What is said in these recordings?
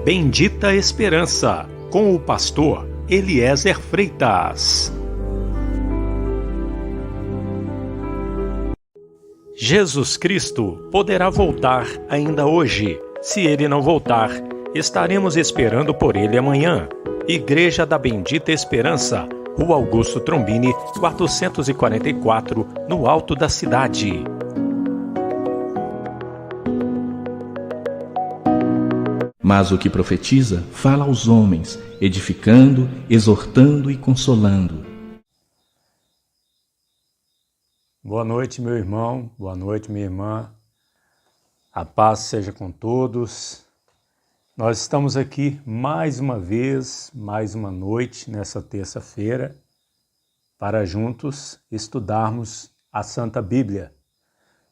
Bendita Esperança, com o pastor Eliezer Freitas. Jesus Cristo poderá voltar ainda hoje. Se ele não voltar, estaremos esperando por ele amanhã. Igreja da Bendita Esperança, Rua Augusto Trombini, 444, no alto da cidade. Mas o que profetiza, fala aos homens, edificando, exortando e consolando. Boa noite, meu irmão, boa noite, minha irmã. A paz seja com todos. Nós estamos aqui mais uma vez, mais uma noite, nessa terça-feira, para juntos estudarmos a Santa Bíblia,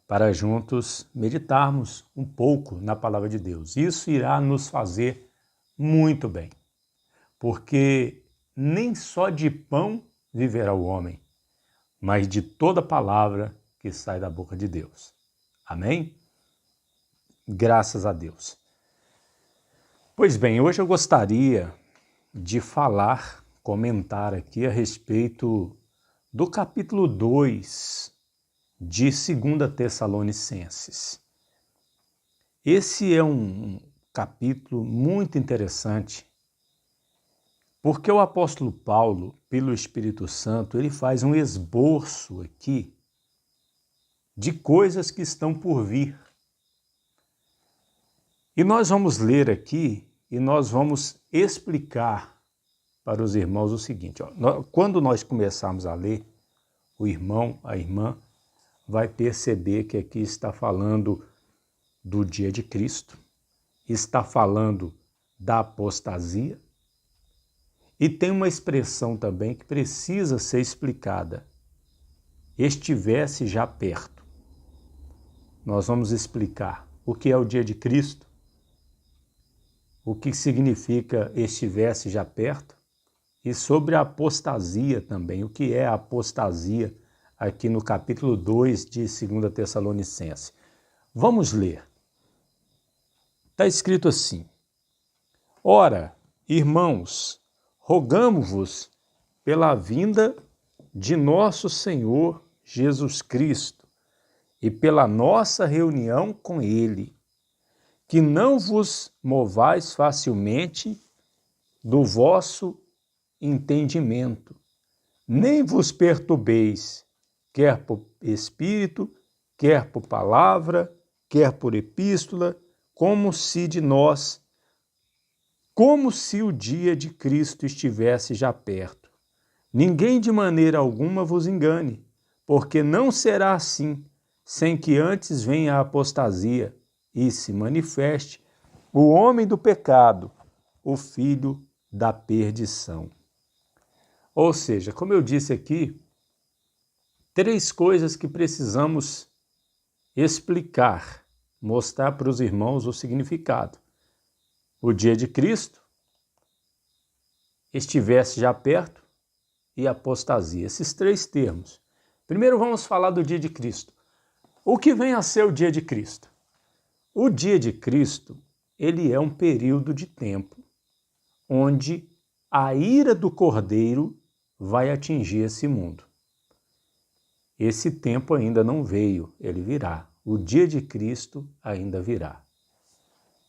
para juntos meditarmos um pouco na Palavra de Deus. Isso irá nos fazer muito bem, porque nem só de pão viverá o homem, mas de toda palavra que sai da boca de Deus. Amém? Graças a Deus. Pois bem, hoje eu gostaria de comentar aqui a respeito do capítulo 2 de 2 Tessalonicenses. Esse é um capítulo muito interessante, porque o apóstolo Paulo, pelo Espírito Santo, ele faz um esboço aqui de coisas que estão por vir. E nós vamos ler aqui e nós vamos explicar para os irmãos o seguinte. Quando nós começarmos a ler, o irmão, a irmã, vai perceber que aqui está falando do dia de Cristo, está falando da apostasia, e tem uma expressão também que precisa ser explicada. Estivesse já perto. Nós vamos explicar o que é o dia de Cristo, o que significa estivesse já perto, e sobre a apostasia também, o que é a apostasia aqui no capítulo 2 de 2 Tessalonicenses. Vamos ler. Está escrito assim: Ora, irmãos, rogamo-vos pela vinda de nosso Senhor Jesus Cristo e pela nossa reunião com Ele, que não vos movais facilmente do vosso entendimento, nem vos perturbeis, quer por espírito, quer por palavra, quer por epístola, como se o dia de Cristo estivesse já perto. Ninguém de maneira alguma vos engane, porque não será assim, sem que antes venha a apostasia e se manifeste o homem do pecado, o filho da perdição. Ou seja, como eu disse aqui, 3 coisas que precisamos explicar, mostrar para os irmãos o significado. O dia de Cristo estivesse já perto e apostasia. Esses 3 termos. Primeiro vamos falar do dia de Cristo. O que vem a ser o dia de Cristo? O dia de Cristo, ele é um período de tempo onde a ira do Cordeiro vai atingir esse mundo. Esse tempo ainda não veio, ele virá. O dia de Cristo ainda virá.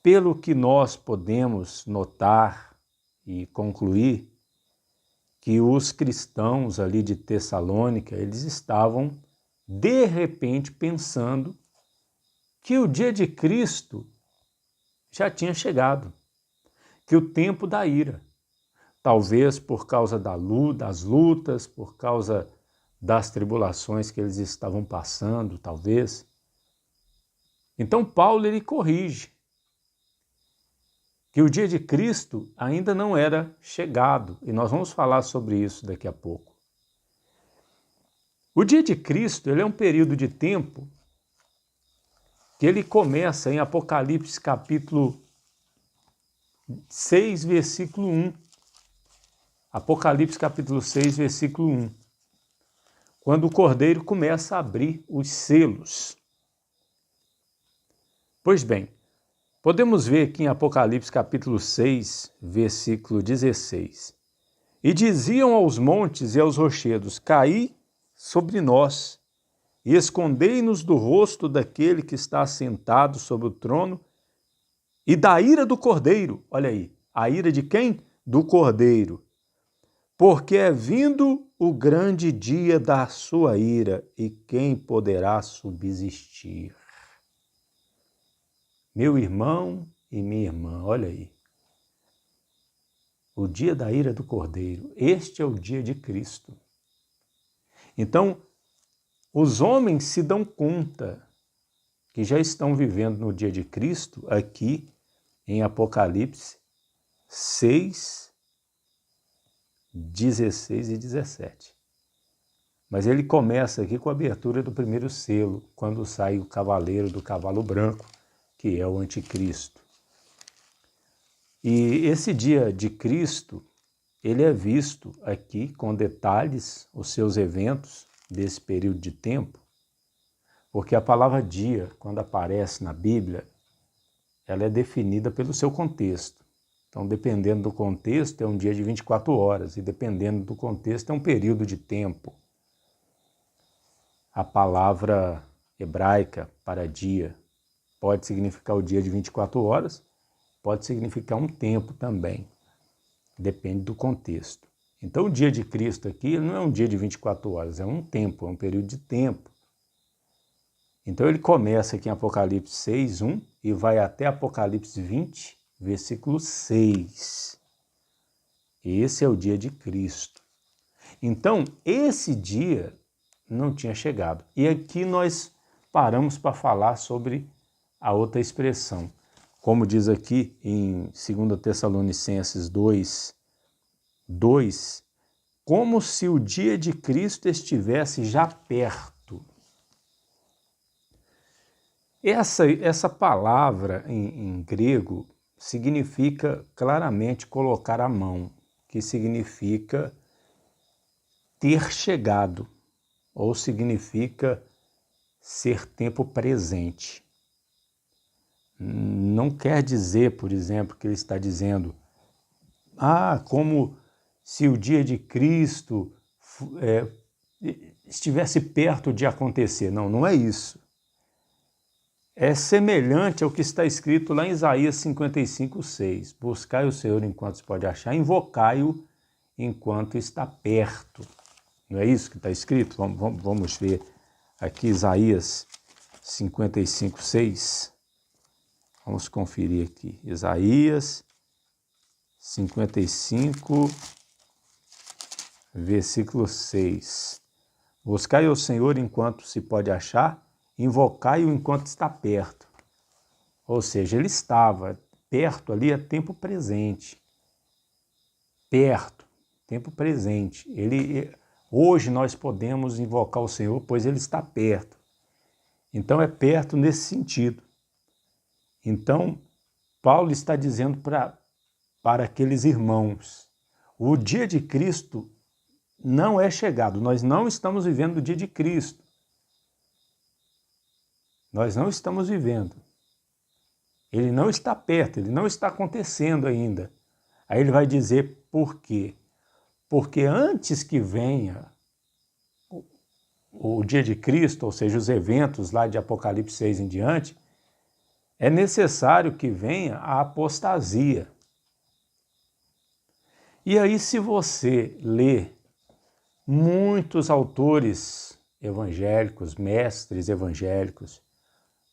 Pelo que nós podemos notar e concluir, que os cristãos ali de Tessalônica, eles estavam de repente pensando que o dia de Cristo já tinha chegado, que o tempo da ira, talvez por causa das lutas, por causa das tribulações que eles estavam passando, talvez. Então Paulo ele corrige que o dia de Cristo ainda não era chegado, e nós vamos falar sobre isso daqui a pouco. O dia de Cristo ele é um período de tempo que ele começa em Apocalipse capítulo 6, versículo 1. Apocalipse capítulo 6, versículo 1. Quando o Cordeiro começa a abrir os selos. Pois bem, Podemos ver aqui em Apocalipse capítulo 6, versículo 16. E diziam aos montes e aos rochedos: caí sobre nós, e escondei-nos do rosto daquele que está assentado sobre o trono e da ira do Cordeiro. Olha aí, a ira de quem? Do Cordeiro. Porque é vindo o grande dia da sua ira, e quem poderá subsistir? Meu irmão e minha irmã, olha aí. O dia da ira do Cordeiro, este é o dia de Cristo. Então, os homens se dão conta que já estão vivendo no dia de Cristo aqui em Apocalipse 6, 16 e 17. Mas ele começa aqui com a abertura do primeiro selo, quando sai o cavaleiro do cavalo branco, que é o anticristo. E esse dia de Cristo, ele é visto aqui com detalhes, os seus eventos desse período de tempo, porque a palavra dia, quando aparece na Bíblia, ela é definida pelo seu contexto. Então, dependendo do contexto, é um dia de 24 horas, e dependendo do contexto, é um período de tempo. A palavra hebraica para dia pode significar o dia de 24 horas, pode significar um tempo também, depende do contexto. Então, o dia de Cristo aqui não é um dia de 24 horas, é um tempo, é um período de tempo. Então, ele começa aqui em Apocalipse 6, 1 e vai até Apocalipse 20, versículo 6. Esse é o dia de Cristo. Então, esse dia não tinha chegado. E aqui nós paramos para falar sobre a outra expressão. Como diz aqui em 2 Tessalonicenses 2, 2, como se o dia de Cristo estivesse já perto. Essa palavra em grego significa claramente colocar a mão, que significa ter chegado, ou significa ser tempo presente. Não quer dizer, por exemplo, que ele está dizendo, como se o dia de Cristo estivesse perto de acontecer. Não, não é isso. É semelhante ao que está escrito lá em Isaías 55, 6. Buscai o Senhor enquanto se pode achar, invocai-o enquanto está perto. Não é isso que está escrito? Vamos ver aqui Isaías 55, 6. Vamos conferir aqui. Isaías 55, versículo 6. Buscai o Senhor enquanto se pode achar, invocai-o enquanto está perto. Ou seja, ele estava perto ali a tempo presente. Perto, tempo presente. Hoje nós podemos invocar o Senhor, pois ele está perto. Então é perto nesse sentido. Então, Paulo está dizendo para aqueles irmãos, o dia de Cristo não é chegado, nós não estamos vivendo o dia de Cristo. Nós não estamos vivendo. Ele não está perto, ele não está acontecendo ainda. Aí ele vai dizer por quê? Porque antes que venha o dia de Cristo, ou seja, os eventos lá de Apocalipse 6 em diante, é necessário que venha a apostasia. E aí, se você lê muitos autores evangélicos, mestres evangélicos,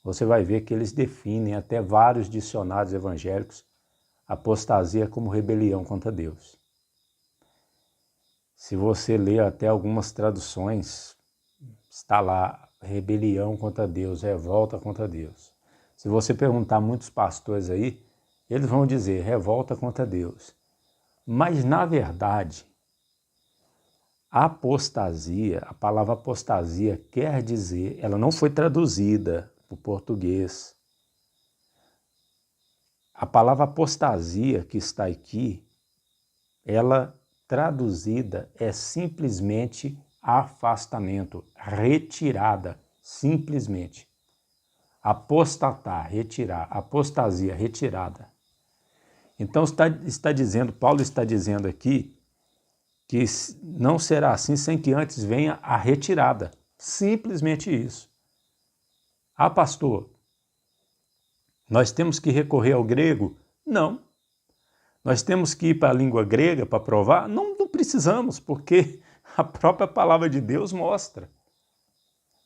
você vai ver que eles definem até vários dicionários evangélicos apostasia como rebelião contra Deus. Se você ler até algumas traduções, está lá, rebelião contra Deus, revolta contra Deus. Se você perguntar a muitos pastores aí, eles vão dizer revolta contra Deus. Mas, na verdade, apostasia, a palavra apostasia quer dizer, ela não foi traduzida para o português. A palavra apostasia que está aqui, ela traduzida é simplesmente afastamento, retirada, simplesmente. Apostatar, retirar, apostasia, retirada. Então está dizendo, Paulo está dizendo aqui que não será assim sem que antes venha a retirada. Simplesmente isso. Ah, pastor, nós temos que recorrer ao grego? Não. Nós temos que ir para a língua grega para provar? Não precisamos, porque a própria palavra de Deus mostra.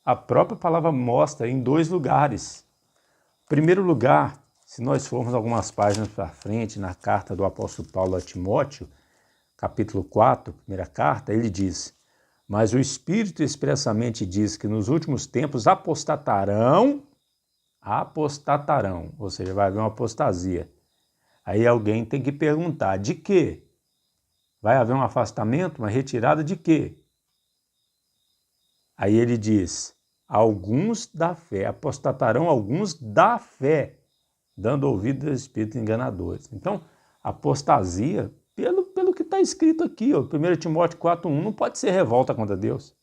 A própria palavra mostra em 2 lugares. Primeiro lugar, se nós formos algumas páginas para frente, na carta do apóstolo Paulo a Timóteo, capítulo 4, primeira carta, ele diz: mas o Espírito expressamente diz que nos últimos tempos apostatarão, ou seja, vai haver uma apostasia. Aí alguém tem que perguntar, de quê? Vai haver um afastamento, uma retirada de quê? Aí ele diz, alguns da fé, apostatarão alguns da fé, dando ouvido aos espíritos enganadores. Então, apostasia, pelo que está escrito aqui, ó, 1 Timóteo 4,1, não pode ser revolta contra Deus.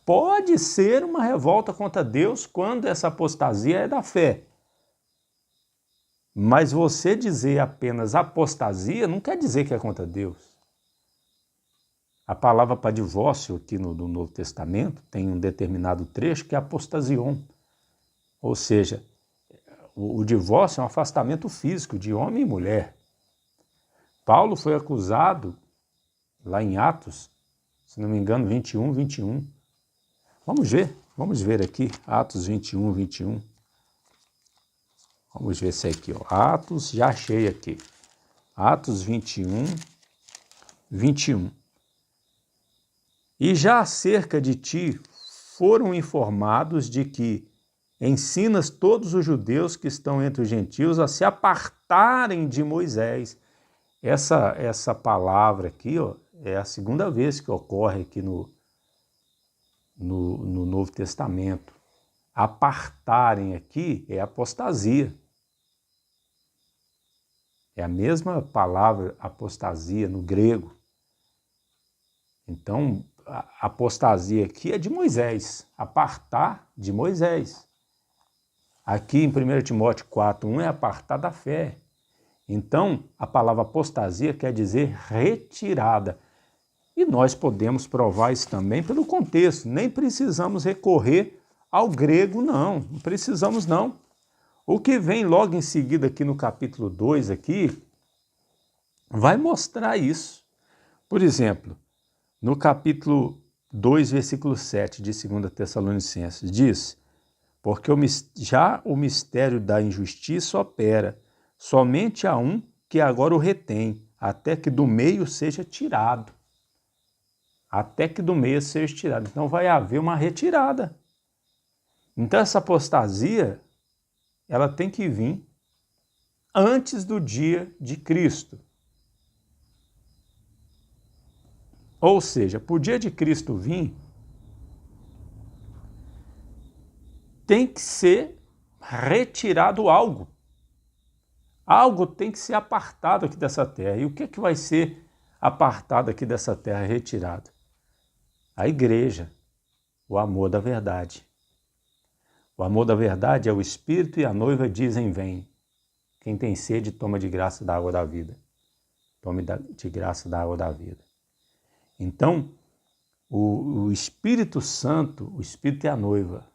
Pode ser uma revolta contra Deus quando essa apostasia é da fé. Mas você dizer apenas apostasia não quer dizer que é contra Deus. A palavra para divórcio aqui no Novo Testamento tem um determinado trecho que é apostasion. Ou seja, o divórcio é um afastamento físico de homem e mulher. Paulo foi acusado, lá em Atos, se não me engano, 21. Vamos ver aqui, Atos 21. Vamos ver isso aqui, ó. Atos, já achei aqui. Atos 21. E já acerca de ti foram informados de que ensinas todos os judeus que estão entre os gentios a se apartarem de Moisés. Essa palavra aqui, ó, é a segunda vez que ocorre aqui no Novo Testamento. Apartarem aqui é apostasia. É a mesma palavra apostasia no grego. Então, a apostasia aqui é de Moisés, apartar de Moisés. Aqui em 1 Timóteo 4,1 é apartar da fé. Então, a palavra apostasia quer dizer retirada. E nós podemos provar isso também pelo contexto. Nem precisamos recorrer ao grego, não precisamos não. O que vem logo em seguida aqui no capítulo 2, aqui, vai mostrar isso. Por exemplo, no capítulo 2, versículo 7 de 2 Tessalonicenses, diz: porque já o mistério da injustiça opera, somente há um que agora o retém, até que do meio seja tirado. Até que do meio seja tirado. Então vai haver uma retirada. Então essa apostasia, ela tem que vir antes do dia de Cristo. Ou seja, para o dia de Cristo vir, tem que ser retirado algo. Algo tem que ser apartado aqui dessa terra. E o que vai ser apartado aqui dessa terra, retirado? A igreja, o amor da verdade. O amor da verdade é o Espírito e a noiva dizem: vem. Quem tem sede, toma de graça da água da vida. Tome de graça da água da vida. Então, o Espírito Santo, o Espírito e a noiva,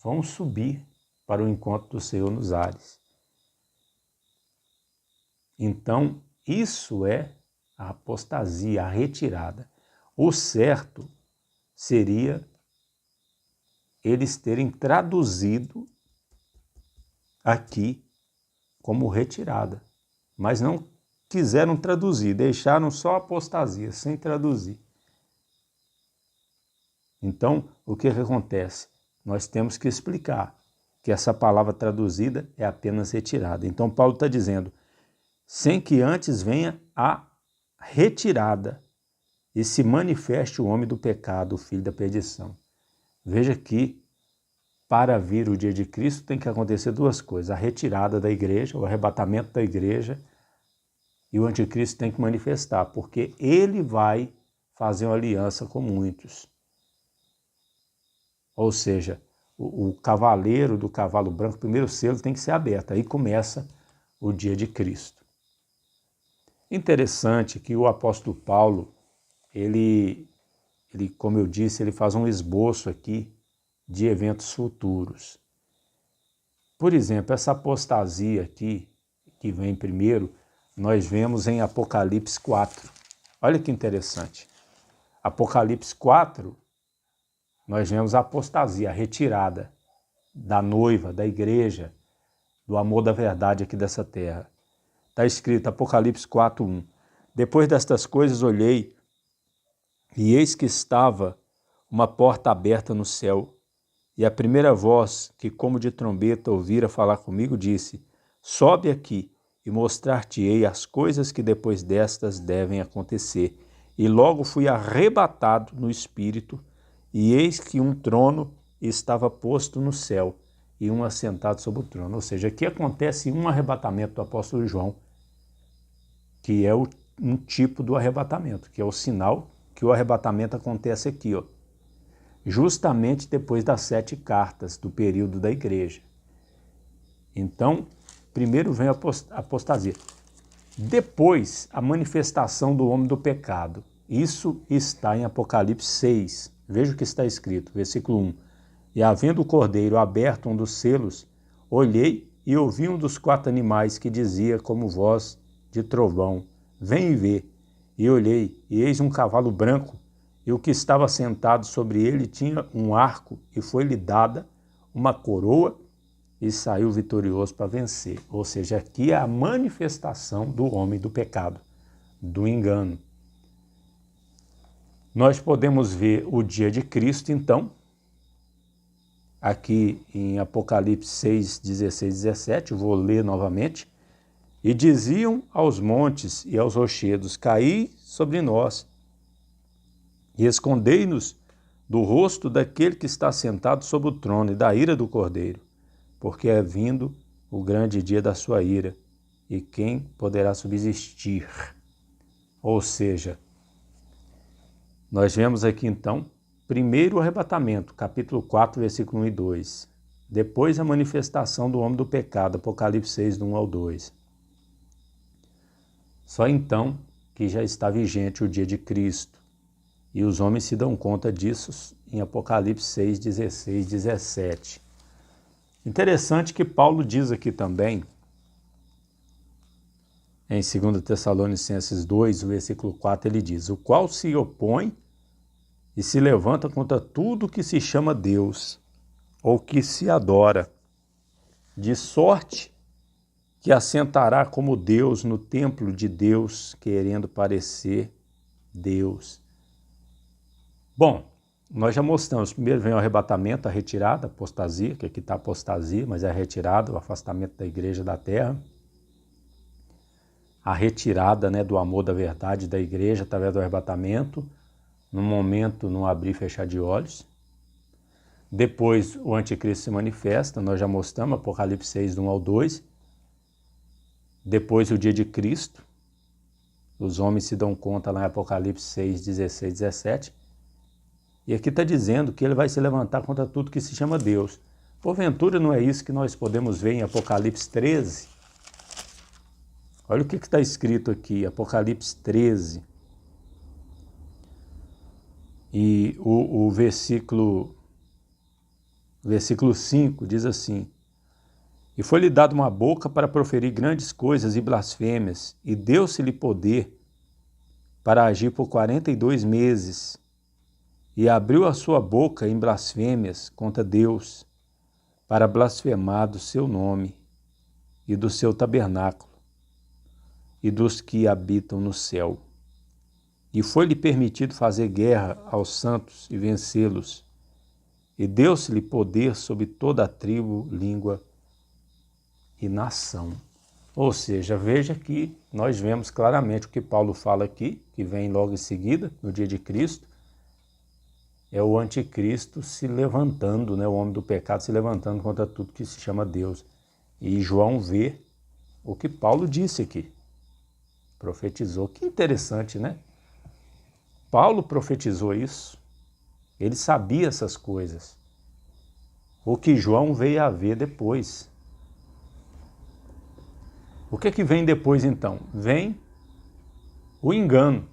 vão subir para o encontro do Senhor nos ares. Então, isso é a apostasia, a retirada. O certo seria eles terem traduzido aqui como retirada, mas não quiseram traduzir, deixaram só apostasia, sem traduzir. Então, o que acontece? Nós temos que explicar que essa palavra traduzida é apenas retirada. Então, Paulo está dizendo, sem que antes venha a retirada e se manifeste o homem do pecado, o filho da perdição. Veja que, para vir o dia de Cristo, tem que acontecer duas coisas: a retirada da igreja, o arrebatamento da igreja, e o anticristo tem que manifestar, porque ele vai fazer uma aliança com muitos. Ou seja, o cavaleiro do cavalo branco, o primeiro selo tem que ser aberto. Aí começa o dia de Cristo. Interessante que o apóstolo Paulo, ele, como eu disse, ele faz um esboço aqui de eventos futuros. Por exemplo, essa apostasia aqui, que vem primeiro, nós vemos em Apocalipse 4. Olha que interessante. Apocalipse 4, nós vemos a apostasia, a retirada da noiva, da igreja, do amor da verdade aqui dessa terra. Está escrito, Apocalipse 4:1. Depois destas coisas olhei, e eis que estava uma porta aberta no céu, e a primeira voz, que como de trombeta ouvira falar comigo, disse: sobe aqui, e mostrar-te-ei as coisas que depois destas devem acontecer. E logo fui arrebatado no espírito, e eis que um trono estava posto no céu, e um assentado sobre o trono. Ou seja, aqui acontece um arrebatamento do apóstolo João, que é um tipo do arrebatamento, que é o sinal que o arrebatamento acontece aqui, ó, justamente depois das 7 cartas do período da igreja. Então, primeiro vem a apostasia. Depois, a manifestação do homem do pecado. Isso está em Apocalipse 6. Veja o que está escrito, versículo 1. E havendo o cordeiro aberto um dos selos, olhei e ouvi um dos 4 animais que dizia como voz de trovão: vem e vê. E olhei, e eis um cavalo branco, e o que estava sentado sobre ele tinha um arco, e foi-lhe dada uma coroa, e saiu vitorioso para vencer. Ou seja, aqui é a manifestação do homem do pecado, do engano. Nós podemos ver o dia de Cristo, então, aqui em Apocalipse 6, 16, 17, vou ler novamente. E diziam aos montes e aos rochedos: caí sobre nós, e escondei-nos do rosto daquele que está sentado sobre o trono e da ira do Cordeiro, porque é vindo o grande dia da sua ira, e quem poderá subsistir? Ou seja, nós vemos aqui então, primeiro o arrebatamento, capítulo 4, versículo 1 e 2. Depois a manifestação do homem do pecado, Apocalipse 6, do 1 ao 2. Só então que já está vigente o dia de Cristo. E os homens se dão conta disso em Apocalipse 6, 16, 17. Interessante que Paulo diz aqui também, em 2 Tessalonicenses 2, versículo 4, ele diz: o qual se opõe e se levanta contra tudo que se chama Deus, ou que se adora, de sorte que assentará como Deus no templo de Deus, querendo parecer Deus. Bom, nós já mostramos, primeiro vem o arrebatamento, a retirada, a apostasia, que aqui está a apostasia, mas é a retirada, o afastamento da igreja da terra. A retirada, né, do amor da verdade da igreja através do arrebatamento, no momento não abrir e fechar de olhos. Depois o anticristo se manifesta, nós já mostramos, Apocalipse 6, do 1 ao 2. Depois o dia de Cristo, os homens se dão conta lá em Apocalipse 6, 16, 17. E aqui está dizendo que ele vai se levantar contra tudo que se chama Deus. Porventura não é isso que nós podemos ver em Apocalipse 13? Olha o que está escrito aqui, Apocalipse 13. E o versículo 5 diz assim: e foi-lhe dado uma boca para proferir grandes coisas e blasfêmias, e deu-se-lhe poder para agir por 42 meses, e abriu a sua boca em blasfêmias contra Deus, para blasfemar do seu nome, e do seu tabernáculo, e dos que habitam no céu. E foi-lhe permitido fazer guerra aos santos e vencê-los, e deu-se-lhe poder sobre toda a tribo, língua e nação. Ou seja, veja que nós vemos claramente o que Paulo fala aqui, que vem logo em seguida, no dia de Cristo, é o anticristo se levantando, né, o homem do pecado se levantando contra tudo que se chama Deus. E João vê o que Paulo disse aqui, profetizou. Que interessante, né? Paulo profetizou isso, ele sabia essas coisas. o que João veio a ver depois. O que vem depois, então? Vem o engano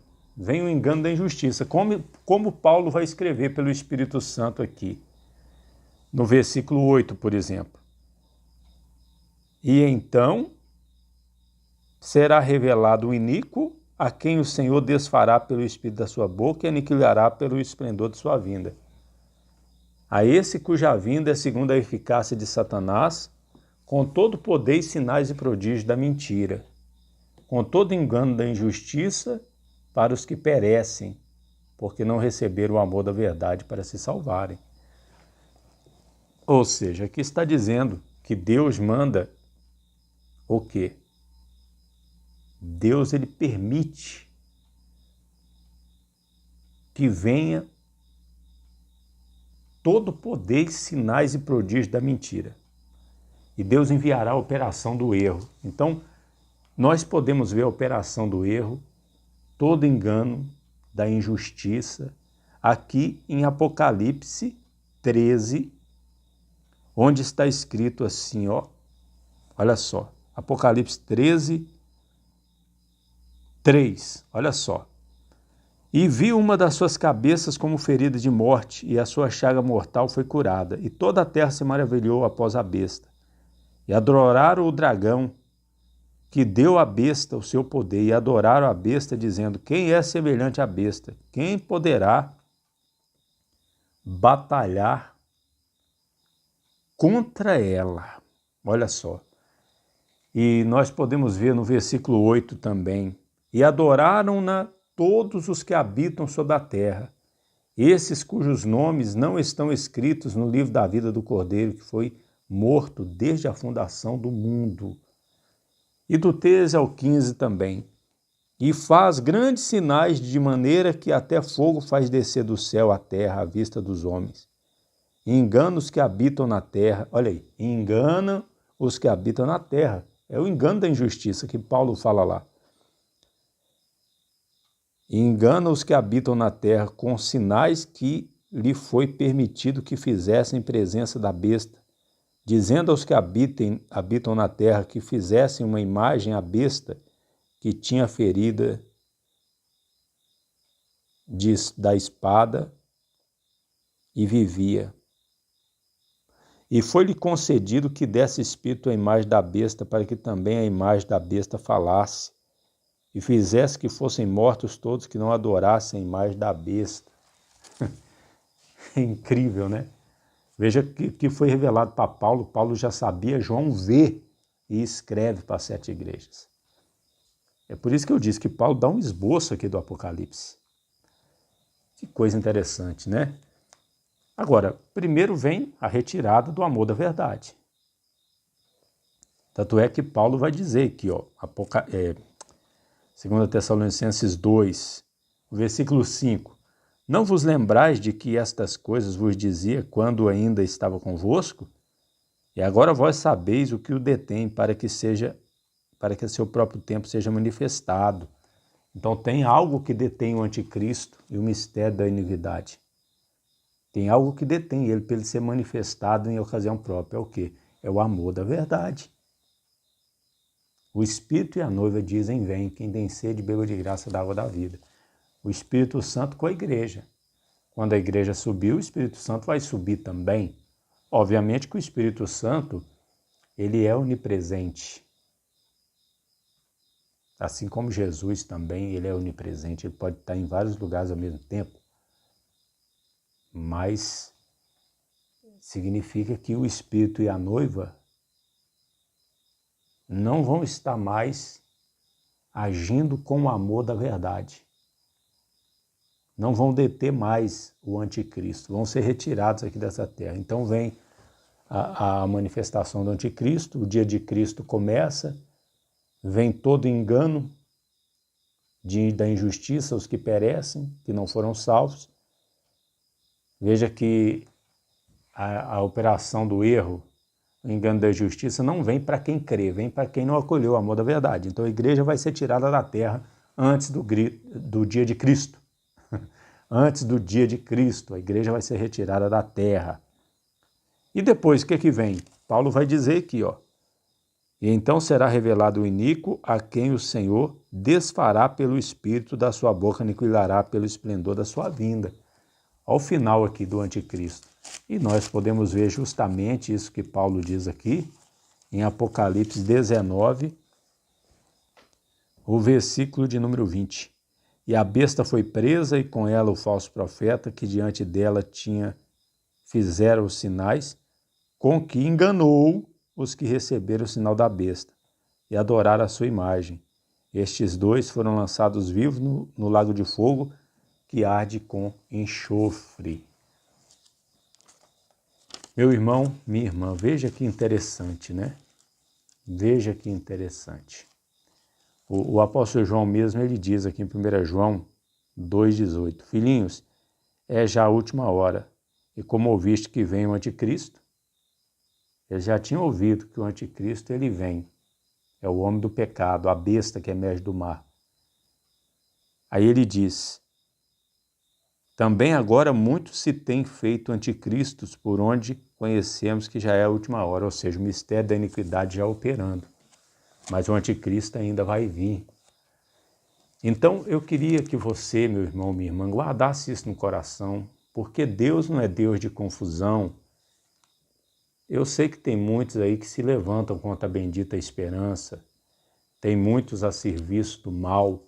da injustiça, como Paulo vai escrever pelo Espírito Santo aqui, no versículo 8, por exemplo. E então será revelado o iníquo, a quem o Senhor desfará pelo Espírito da sua boca e aniquilará pelo esplendor de sua vinda. A esse cuja vinda é segundo a eficácia de Satanás, com todo o poder e sinais e prodígios da mentira, com todo engano da injustiça para os que perecem, porque não receberam o amor da verdade para se salvarem. Ou seja, aqui está dizendo que Deus manda o quê? Deus, ele permite que venha todo o poder, sinais e prodígios da mentira. E Deus enviará a operação do erro. Então, nós podemos ver a operação do erro, todo engano da injustiça, aqui em Apocalipse 13, onde está escrito assim, ó, olha só, Apocalipse 13, 3, olha só. E viu uma das suas cabeças como ferida de morte, e a sua chaga mortal foi curada, e toda a terra se maravilhou após a besta. E adoraram o dragão, que deu à besta o seu poder, e adoraram a besta, dizendo: quem é semelhante à besta? Quem poderá batalhar contra ela? Olha só. E nós podemos ver no versículo 8 também. E adoraram-na todos os que habitam sobre a terra, esses cujos nomes não estão escritos no livro da vida do Cordeiro, que foi morto desde a fundação do mundo. E do 13 ao 15 também. E faz grandes sinais, de maneira que até fogo faz descer do céu à terra à vista dos homens. E engana os que habitam na terra. Olha aí, engana os que habitam na terra. É o engano da injustiça que Paulo fala lá. E engana os que habitam na terra com sinais que lhe foi permitido que fizessem em presença da besta, dizendo aos que habitam na terra que fizessem uma imagem à besta que tinha ferida da espada e vivia. E foi-lhe concedido que desse espírito à imagem da besta, para que também a imagem da besta falasse, e fizesse que fossem mortos todos que não adorassem a imagem da besta. É incrível, né? Veja que foi revelado para Paulo. Paulo já sabia, João vê e escreve para as 7 igrejas. É por isso que eu disse que Paulo dá um esboço aqui do Apocalipse. Que coisa interessante, né? Agora, primeiro vem a retirada do amor da verdade. Tanto é que Paulo vai dizer aqui, ó, 2 Tessalonicenses 2, versículo 5. Não vos lembrais de que estas coisas vos dizia quando ainda estava convosco? E agora vós sabeis o que o detém, para que a seu próprio tempo seja manifestado. Então tem algo que detém o anticristo e o mistério da iniquidade. Tem algo que detém ele para ele ser manifestado em ocasião própria. É o quê? É o amor da verdade. O Espírito e a noiva dizem: vem, quem tem sede, beba de graça da água da vida. O Espírito Santo com a igreja. Quando a igreja subir, o Espírito Santo vai subir também. Obviamente que o Espírito Santo, ele é onipresente. Assim como Jesus também, ele é onipresente. Ele pode estar em vários lugares ao mesmo tempo. Mas significa que o Espírito e a noiva não vão estar mais agindo com o amor da verdade. Não vão deter mais o anticristo, vão ser retirados aqui dessa terra. Então vem a manifestação do anticristo, o dia de Cristo começa, vem todo engano da injustiça, os que perecem, que não foram salvos. Veja que a operação do erro, o engano da justiça, não vem para quem crê, vem para quem não acolheu o amor da verdade. Então a igreja vai ser tirada da terra antes do dia de Cristo. Antes do dia de Cristo, a igreja vai ser retirada da terra. E depois, o que vem? Paulo vai dizer aqui, ó. E então será revelado o iníquo, a quem o Senhor desfará pelo espírito da sua boca, aniquilará pelo esplendor da sua vinda. Ao final aqui do anticristo. E nós podemos ver justamente isso que Paulo diz aqui, em Apocalipse 19, o versículo de número 20. E a besta foi presa, e com ela o falso profeta, que diante dela fizeram os sinais, com que enganou os que receberam o sinal da besta, e adoraram a sua imagem. Estes dois foram lançados vivos no lago de fogo, que arde com enxofre. Meu irmão, minha irmã, veja que interessante, né? Veja que interessante. O apóstolo João mesmo, ele diz aqui em 1 João 2,18, filhinhos, é já a última hora, e como ouviste que vem o anticristo, eles já tinham ouvido que o anticristo, ele vem, é o homem do pecado, a besta que emerge do mar. Aí ele diz, também agora muitos se têm feito anticristos, por onde conhecemos que já é a última hora, ou seja, o mistério da iniquidade já operando. Mas o anticristo ainda vai vir. Então, eu queria que você, meu irmão, minha irmã, guardasse isso no coração, porque Deus não é Deus de confusão. Eu sei que tem muitos aí que se levantam contra a bendita esperança, tem muitos a serviço do mal,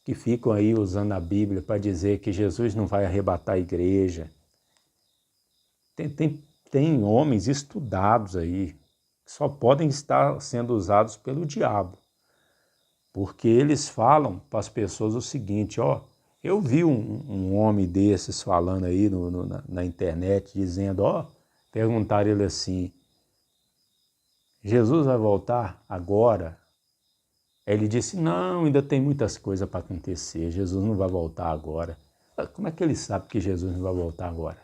que ficam aí usando a Bíblia para dizer que Jesus não vai arrebatar a igreja. Tem homens estudados aí, que só podem estar sendo usados pelo diabo, porque eles falam para as pessoas o seguinte, ó, eu vi um homem desses falando aí na internet, dizendo, ó, perguntaram ele assim, Jesus vai voltar agora? Ele disse, não, ainda tem muitas coisas para acontecer, Jesus não vai voltar agora. Como é que ele sabe que Jesus não vai voltar agora?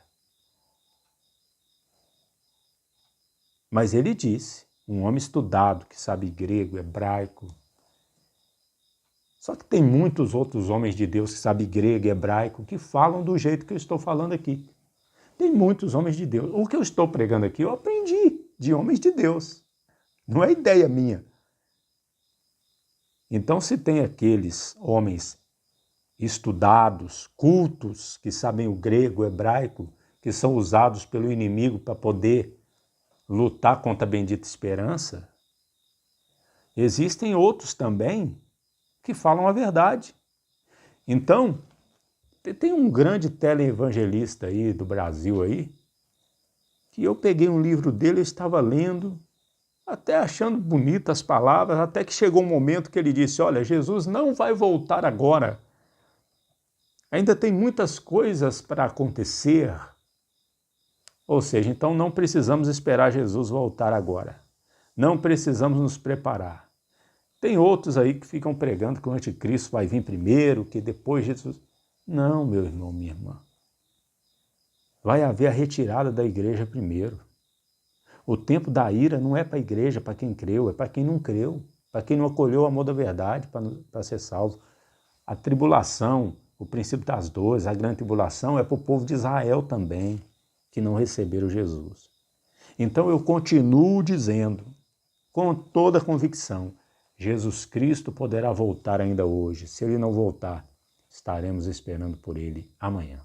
Mas ele disse, um homem estudado, que sabe grego, hebraico. Só que tem muitos outros homens de Deus que sabem grego e hebraico, que falam do jeito que eu estou falando aqui. Tem muitos homens de Deus. O que eu estou pregando aqui, eu aprendi de homens de Deus. Não é ideia minha. Então, se tem aqueles homens estudados, cultos, que sabem o grego, o hebraico, que são usados pelo inimigo para poder lutar contra a bendita esperança, existem outros também que falam a verdade. Então, tem um grande teleevangelista aí do Brasil aí, que eu peguei um livro dele, eu estava lendo, até achando bonitas as palavras, até que chegou um momento que ele disse, olha, Jesus não vai voltar agora. Ainda tem muitas coisas para acontecer. Ou seja, então não precisamos esperar Jesus voltar agora. Não precisamos nos preparar. Tem outros aí que ficam pregando que o anticristo vai vir primeiro, que depois Jesus... Não, meu irmão, minha irmã. Vai haver a retirada da igreja primeiro. O tempo da ira não é para a igreja, para quem creu, é para quem não creu, para quem não acolheu o amor da verdade para ser salvo. A tribulação, o princípio das dores, a grande tribulação é para o povo de Israel também, que não receberam Jesus. Então eu continuo dizendo, com toda a convicção, Jesus Cristo poderá voltar ainda hoje. Se ele não voltar, estaremos esperando por ele amanhã.